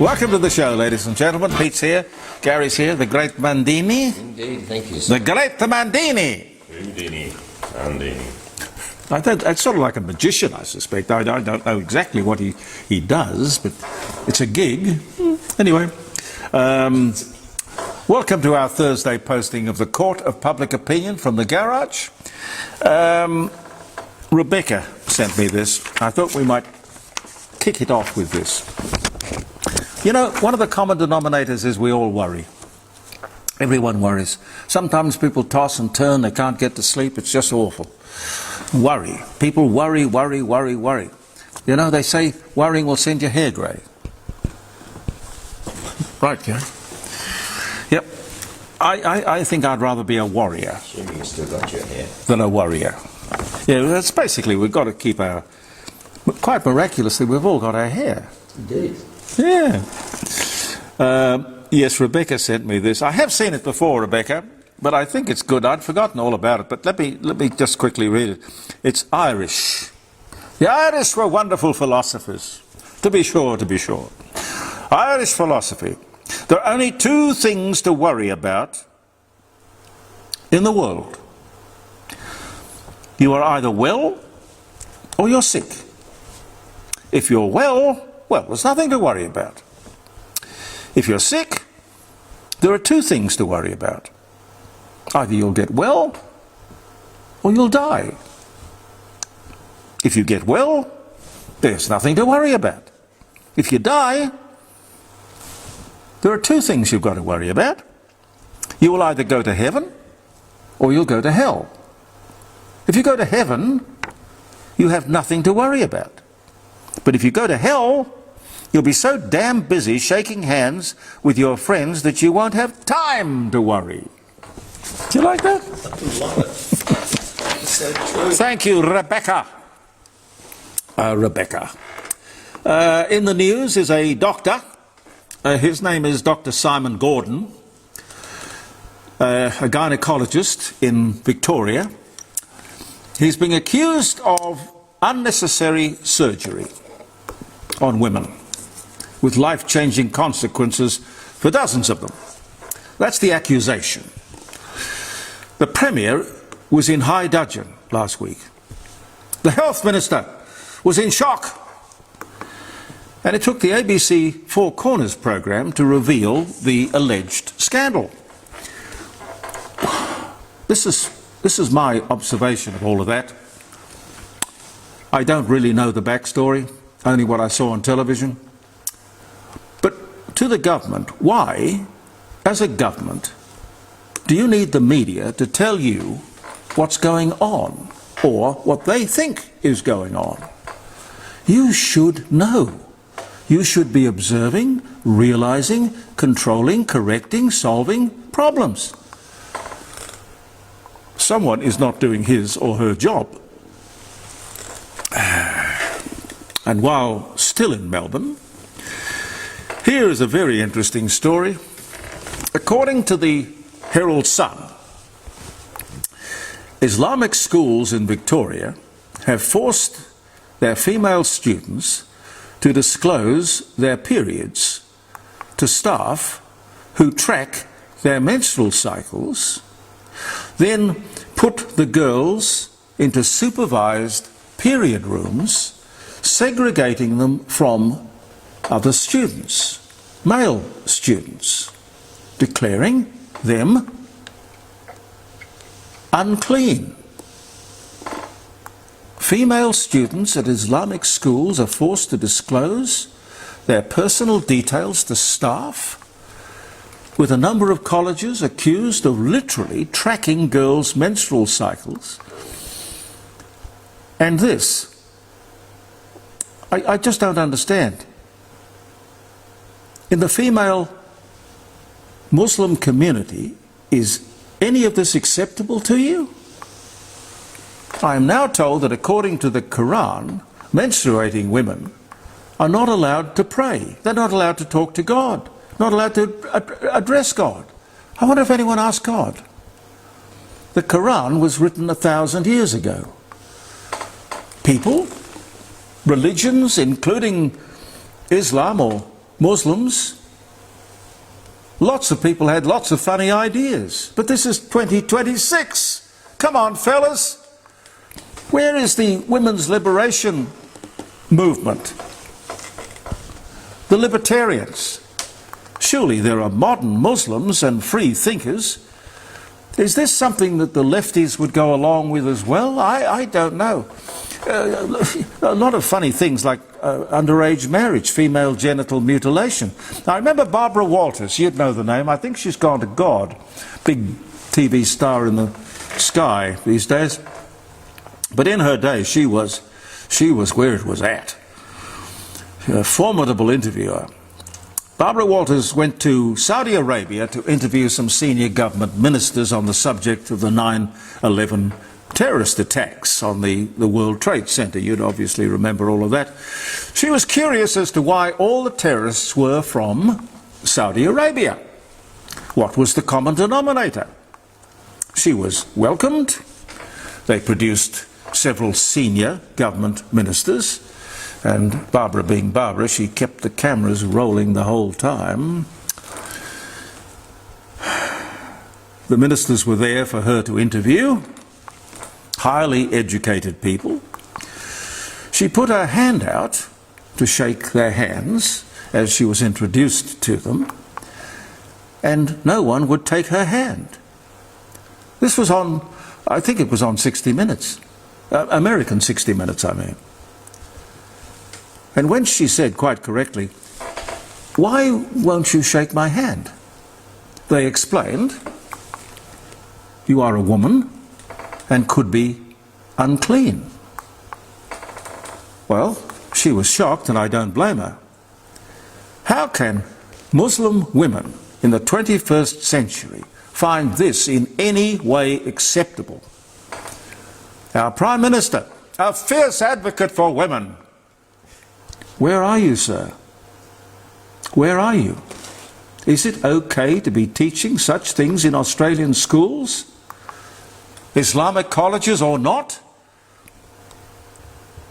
Welcome to the show, ladies and gentlemen. Pete's here, Gary's here, the great Mandini. Indeed, thank you, sir. The great Mandini. Mandini. It's sort of like a magician, I suspect. I don't know exactly what he does, but it's a gig. Anyway, welcome to our Thursday posting of the Court of Public Opinion from the garage. Rebecca sent me this. I thought we might kick it off with this. You know, one of the common denominators is we all worry. Everyone worries. Sometimes people toss and turn, they can't get to sleep, it's just awful. Worry. People worry. You know, they say worrying will send your hair grey. Right, Gary? Yep. I think I'd rather be a warrior. Assuming you still got your hair. Than a warrior. Yeah, that's basically, we've got to keep our... Quite miraculously, we've all got our hair. Indeed. Yeah. Yes, Rebecca sent me this. I have seen it before, Rebecca, but I think it's good. I'd forgotten all about it, but let me just quickly read it. It's Irish. The Irish were wonderful philosophers. To be sure. Irish philosophy. There are only two things to worry about in the world. You are either well or you're sick. If you're well, there's nothing to worry about. If you're sick, there are two things to worry about. Either you'll get well or you'll die. If you get well, there's nothing to worry about. If you die, there are two things you've got to worry about. You will either go to heaven or you'll go to hell. If you go to heaven, you have nothing to worry about. But if you go to hell, you'll be so damn busy shaking hands with your friends that you won't have time to worry. Do you like that? I love it. It's so true. Thank you, Rebecca. Rebecca. In the news is a doctor. His name is Dr. Simon Gordon, a gynaecologist in Victoria. He's being accused of unnecessary surgery on women, with life-changing consequences for dozens of them. That's the accusation. The Premier was in high dudgeon last week. The Health Minister was in shock. And it took the ABC Four Corners programme to reveal the alleged scandal. This is my observation of all of that. I don't really know the backstory, only what I saw on television. But to the government, why, as a government, do you need the media to tell you what's going on or what they think is going on? You should know. You should be observing, realizing, controlling, correcting, solving problems. Someone is not doing his or her job. And while still in Melbourne, here is a very interesting story. According to the Herald Sun, Islamic schools in Victoria have forced their female students to disclose their periods to staff who track their menstrual cycles, then put the girls into supervised period rooms, segregating them from other students, male students, declaring them unclean. Female students at Islamic schools are forced to disclose their personal details to staff, with a number of colleges accused of literally tracking girls' menstrual cycles. And this, I just don't understand. In the female Muslim community, is any of this acceptable to you? I am now told that according to the Quran, menstruating women are not allowed to pray. They're not allowed to talk to God, not allowed to address God. I wonder if anyone asked God. The Quran was written 1,000 years ago. People, religions, including Islam or Muslims, lots of people had lots of funny ideas. But this is 2026. Come on, fellas. Where is the women's liberation movement? The libertarians. Surely there are modern Muslims and free thinkers. Is this something that the lefties would go along with as well? I don't know. A lot of funny things like underage marriage, female genital mutilation. I remember Barbara Walters, you'd know the name, I think she's gone to God. Big TV star in the sky these days. But in her day she was where it was at. A formidable interviewer. Barbara Walters went to Saudi Arabia to interview some senior government ministers on the subject of the 9/11 terrorist attacks on the World Trade Center. You'd obviously remember all of that. She was curious as to why all the terrorists were from Saudi Arabia. What was the common denominator? She was welcomed. They produced several senior government ministers. And Barbara being Barbara, she kept the cameras rolling the whole time. The ministers were there for her to interview. Highly educated people. She put her hand out to shake their hands as she was introduced to them, and no one would take her hand. This was on, I think it was on 60 Minutes. American 60 Minutes, I mean. And when she said quite correctly, "Why won't you shake my hand?" they explained, "You are a woman and could be unclean." Well, she was shocked, and I don't blame her. How can Muslim women in the 21st century find this in any way acceptable? Our Prime Minister, a fierce advocate for women. Where are you, sir? Where are you? Is it okay to be teaching such things in Australian schools? Islamic colleges or not?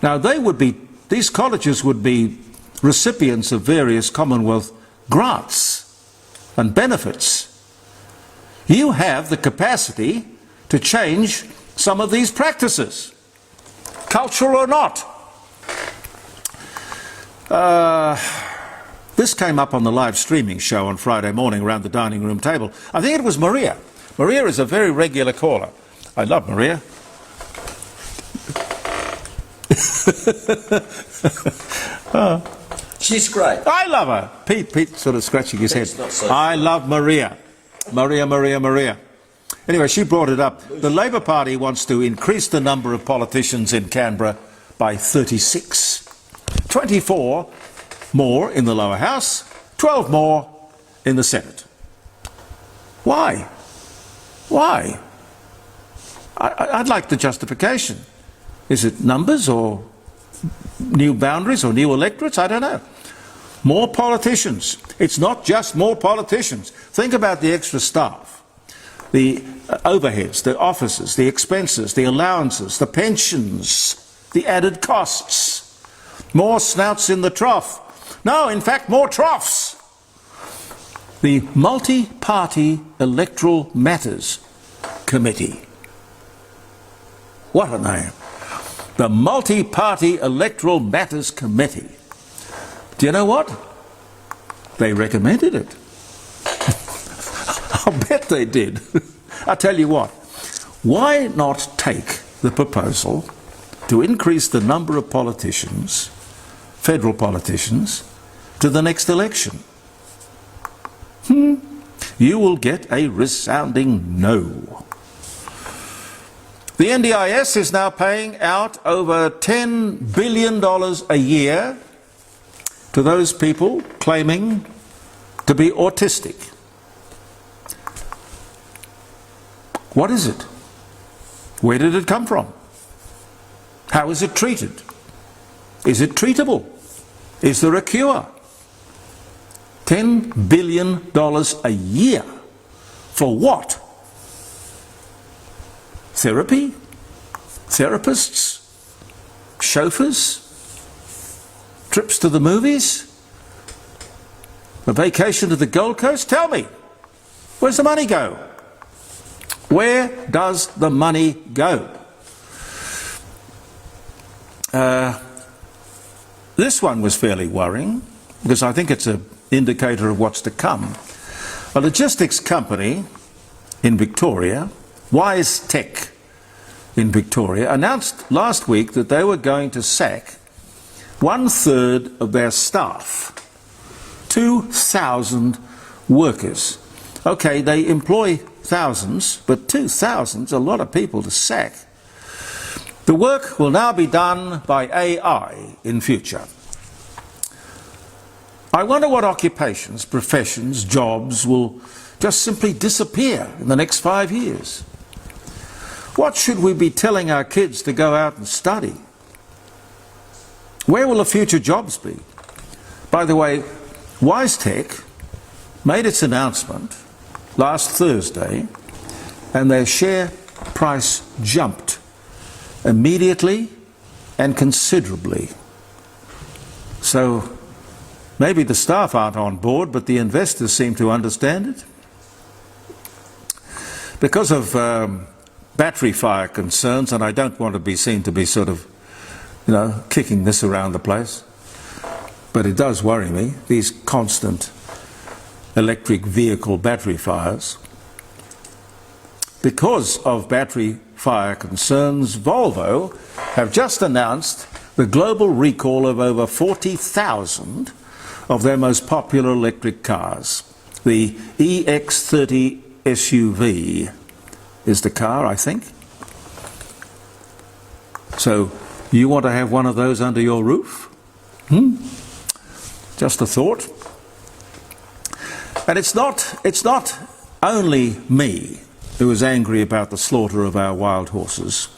Now these colleges would be recipients of various Commonwealth grants and benefits. You have the capacity to change some of these practices, cultural or not. This came up on the live streaming show on Friday morning around the dining room table. I think it was Maria. Maria is a very regular caller. I love Maria. She's great. I love her. Pete sort of scratching his head. So I love Maria. Maria. Anyway, she brought it up. The Labour Party wants to increase the number of politicians in Canberra by 36. 24 more in the lower house, 12 more in the Senate. Why? Why? I'd like the justification. Is it numbers or new boundaries or new electorates? I don't know. More politicians. It's not just more politicians. Think about the extra staff, the overheads, the offices, the expenses, the allowances, the pensions, the added costs. More snouts in the trough. No, in fact, more troughs. The Multi-Party Electoral Matters Committee. What a name. The Multi-Party Electoral Matters Committee. Do you know what? They recommended it. I'll bet they did. I'll tell you what. Why not take the proposal to increase the number of politicians, federal politicians, to the next election? You will get a resounding no. The NDIS is now paying out over $10 billion a year to those people claiming to be autistic. What is it? Where did it come from? How is it treated? Is it treatable? Is there a cure? $10 billion a year. For what? Therapy? Therapists? Chauffeurs? Trips to the movies? A vacation to the Gold Coast? Tell me, where's the money go? Where does the money go? This one was fairly worrying, because I think it's an indicator of what's to come. A logistics company in Victoria, WiseTech in Victoria, announced last week that they were going to sack 1/3 of their staff, 2,000 workers. Okay, they employ thousands, but 2,000's a lot of people to sack. The work will now be done by AI in future. I wonder what occupations, professions, jobs will just simply disappear in the next 5 years. What should we be telling our kids to go out and study? Where will the future jobs be? By the way, WiseTech made its announcement last Thursday, and their share price jumped immediately and considerably. So maybe the staff aren't on board, but the investors seem to understand it. Because of battery fire concerns, and I don't want to be seen to be sort of, kicking this around the place, but it does worry me, these constant electric vehicle battery fires. Because of battery fire concerns, Volvo have just announced the global recall of over 40,000 of their most popular electric cars. The EX30 SUV is the car, I think. So, you want to have one of those under your roof? Just a thought. And it's not only me who is angry about the slaughter of our wild horses.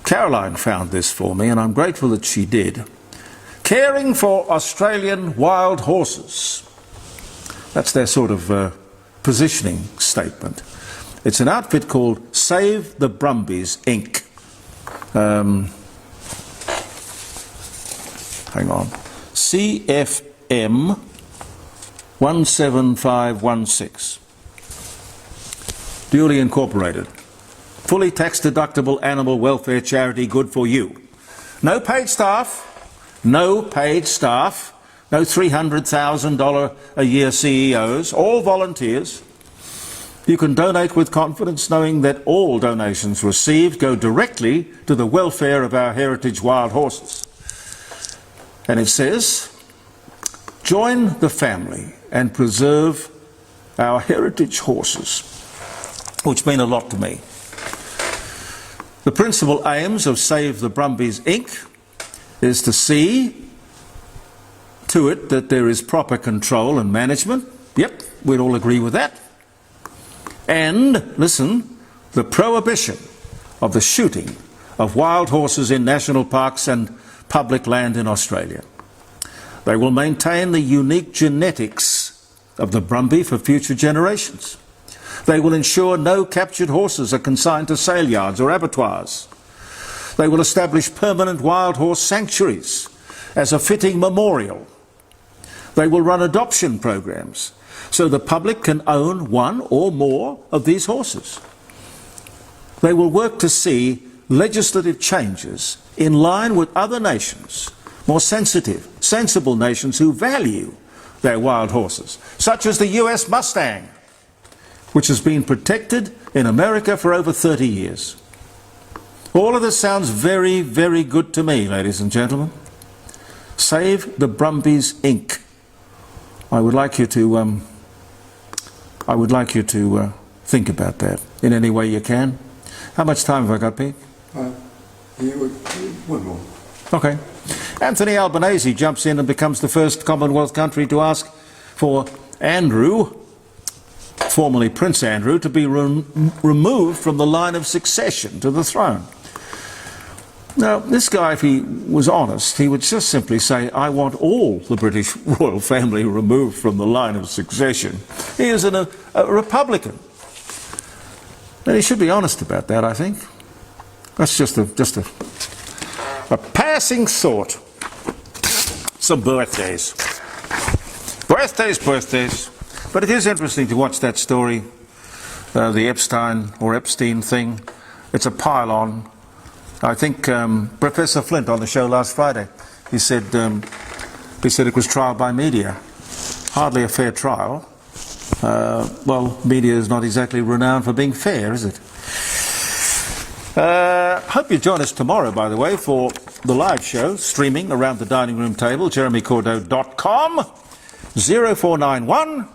Caroline found this for me, and I'm grateful that she did. Caring for Australian wild horses. That's their sort of positioning statement. It's an outfit called Save the Brumbies, Inc. Hang on. CFM 17516. Duly incorporated. Fully tax-deductible animal welfare charity, good for you. No paid staff. No paid staff. No $300,000 a year CEOs. All volunteers. You can donate with confidence, knowing that all donations received go directly to the welfare of our heritage wild horses. And it says, join the family and preserve our heritage horses, which mean a lot to me. The principal aims of Save the Brumbies, Inc. is to see to it that there is proper control and management. Yep, we'd all agree with that. And, listen, the prohibition of the shooting of wild horses in national parks and public land in Australia. They will maintain the unique genetics of the Brumbie for future generations. They will ensure no captured horses are consigned to sale yards or abattoirs. They will establish permanent wild horse sanctuaries as a fitting memorial. They will run adoption programs so the public can own one or more of these horses. They will work to see legislative changes in line with other nations, more sensitive, sensible nations who value their wild horses, such as the US Mustang, which has been protected in America for over 30 years. All of this sounds very, very good to me, ladies and gentlemen. Save the Brumbies, Inc. I would like you to think about that in any way you can. How much time have I got, Pete? One more. Okay. Anthony Albanese jumps in and becomes the first Commonwealth country to ask for Andrew, formerly Prince Andrew, to be removed from the line of succession to the throne. Now, this guy, if he was honest, he would just simply say, I want all the British royal family removed from the line of succession. He is a Republican. And he should be honest about that, I think. That's just a passing thought. Some birthdays. Birthdays. But it is interesting to watch that story, the Epstein thing. It's a pile-on. I think Professor Flint on the show last Friday, he said it was trial by media. Hardly a fair trial. Well, media is not exactly renowned for being fair, is it? Hope you join us tomorrow, by the way, for the live show, streaming around the dining room table, jeremycordeaux.com, 0491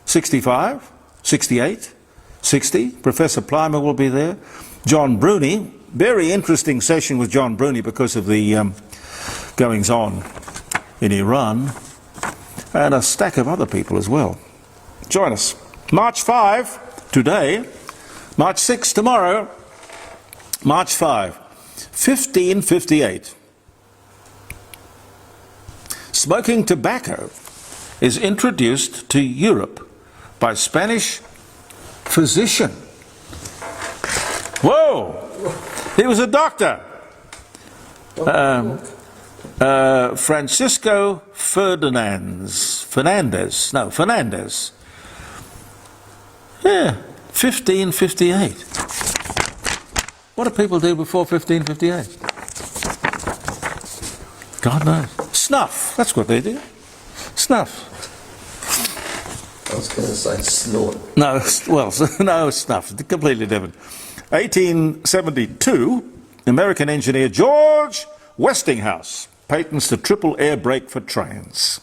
65 68 60. Professor Plimer will be there. John Bruni, very interesting session with John Bruni because of the goings-on in Iran, and a stack of other people as well. Join us. March 5 today, March 6 tomorrow, March 5, 1558. Smoking tobacco is introduced to Europe by Spanish physician. Whoa! He was a doctor. Francisco Fernandez. Yeah, 1558. What did people do before 1558? God knows. Snuff. That's what they did. Snuff. I was going to say snort. No, well, no, snuff. Completely different. 1872, American engineer George Westinghouse patents the triple air brake for trains.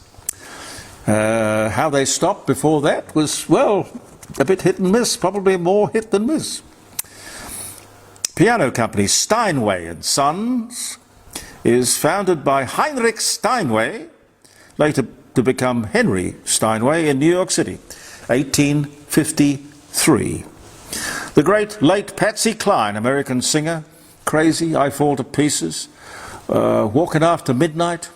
How they stopped before that was, well, a bit hit and miss, probably more hit than miss. Piano company Steinway and Sons is founded by Heinrich Steinway, later to become Henry Steinway in New York City, 1853. The great late Patsy Cline, American singer, Crazy, I Fall to Pieces, Walking After Midnight,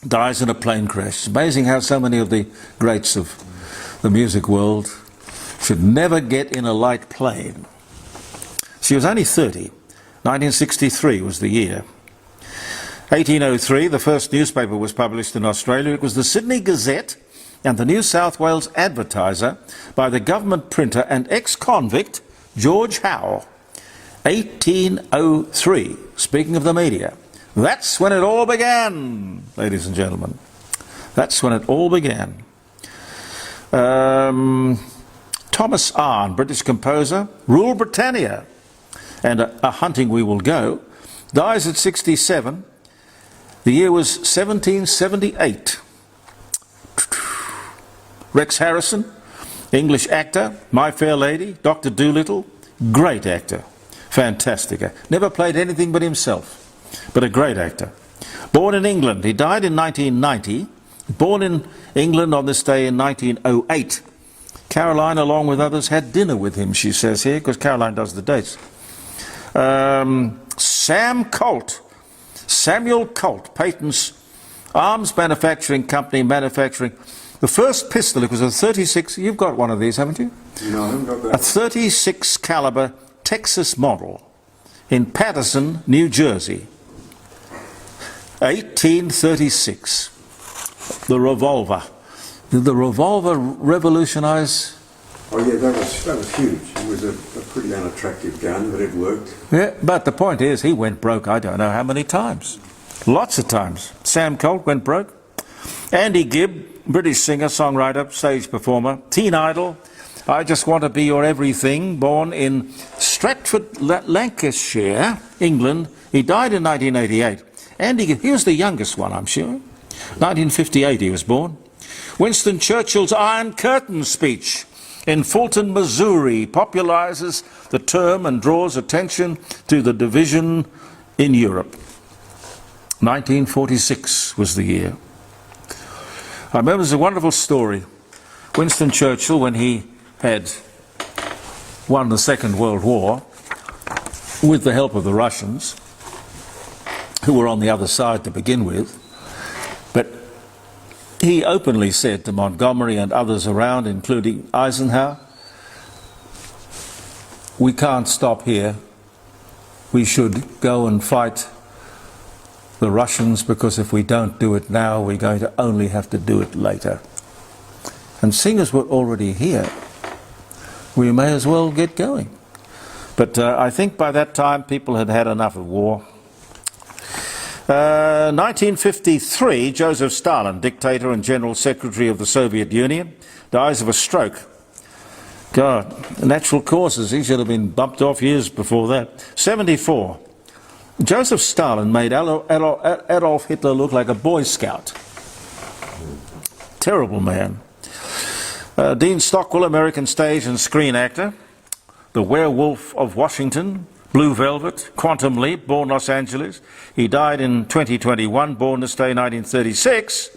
dies in a plane crash. It's amazing how so many of the greats of the music world should never get in a light plane. She was only 30. 1963 was the year. 1803, the first newspaper was published in Australia. It was the Sydney Gazette and the New South Wales Advertiser by the government printer and ex-convict George Howe. 1803, speaking of the media. That's when it all began, ladies and gentlemen. That's when it all began. Thomas Arne, British composer, Rule Britannia and A Hunting We Will Go, dies at 67. The year was 1778. Rex Harrison, English actor, My Fair Lady, Dr. Dolittle, great actor, fantastic actor. Never played anything but himself, but a great actor. Born in England, he died in 1990. Born in England on this day in 1908. Caroline, along with others, had dinner with him, she says here, because Caroline does the dates. Samuel Colt patents arms manufacturing company manufacturing the first pistol. It was a 36, you've got one of these, haven't you? No, I haven't got that. A 36 caliber Texas model in Patterson, New Jersey. 1836. The revolver. Did the revolver revolutionize? Oh yeah, that was huge. It was a pretty unattractive gun, but it worked. Yeah, but the point is, he went broke, I don't know how many times. Lots of times. Sam Colt went broke. Andy Gibb, British singer, songwriter, stage performer. Teen Idol, I Just Want to Be Your Everything, born in Stratford, Lancashire, England. He died in 1988. Andy Gibb, he was the youngest one, I'm sure. 1958 he was born. Winston Churchill's Iron Curtain speech in Fulton, Missouri, popularizes the term and draws attention to the division in Europe. 1946 was the year. I remember there's a wonderful story. Winston Churchill, when he had won the Second World War, with the help of the Russians, who were on the other side to begin with, but he openly said to Montgomery and others around, including Eisenhower, we can't stop here. We should go and fight the Russians, because if we don't do it now, we're going to only have to do it later. And seeing as we're already here, we may as well get going. But I think by that time people had had enough of war. 1953, Joseph Stalin, dictator and General Secretary of the Soviet Union, dies of a stroke. God, natural causes, he should have been bumped off years before that. 74, Joseph Stalin made Adolf Hitler look like a Boy Scout. Terrible man. Dean Stockwell, American stage and screen actor. The Werewolf of Washington, Blue Velvet, Quantum Leap, born Los Angeles. He died in 2021, born this day 1936.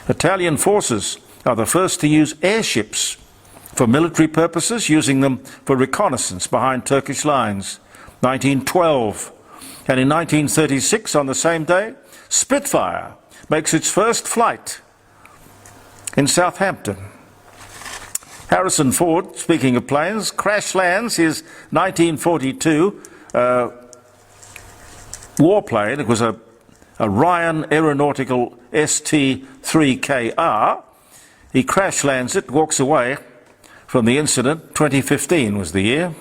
Italian forces are the first to use airships for military purposes, using them for reconnaissance behind Turkish lines. 1912. And in 1936, on the same day, Spitfire makes its first flight in Southampton. Harrison Ford, speaking of planes, crash lands his 1942 warplane. It was a Ryan Aeronautical ST-3KR. He crash lands it, walks away from the incident. 2015 was the year.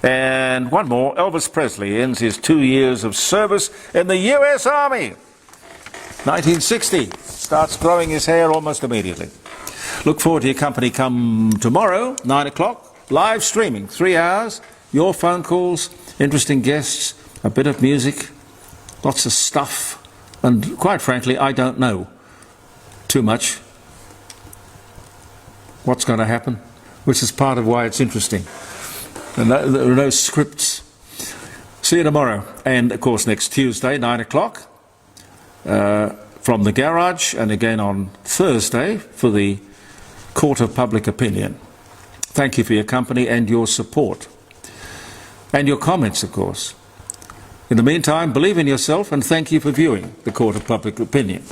And one more, Elvis Presley ends his 2 years of service in the US Army. 1960, starts growing his hair almost immediately. Look forward to your company come tomorrow, 9 o'clock, live streaming, 3 hours, your phone calls, interesting guests, a bit of music, lots of stuff, and quite frankly, I don't know too much what's going to happen, which is part of why it's interesting. And there are no scripts. See you tomorrow, and of course next Tuesday, 9 o'clock, from the garage, and again on Thursday for the Court of Public Opinion. Thank you for your company and your support. And your comments, of course. In the meantime, believe in yourself, and thank you for viewing the Court of Public Opinion.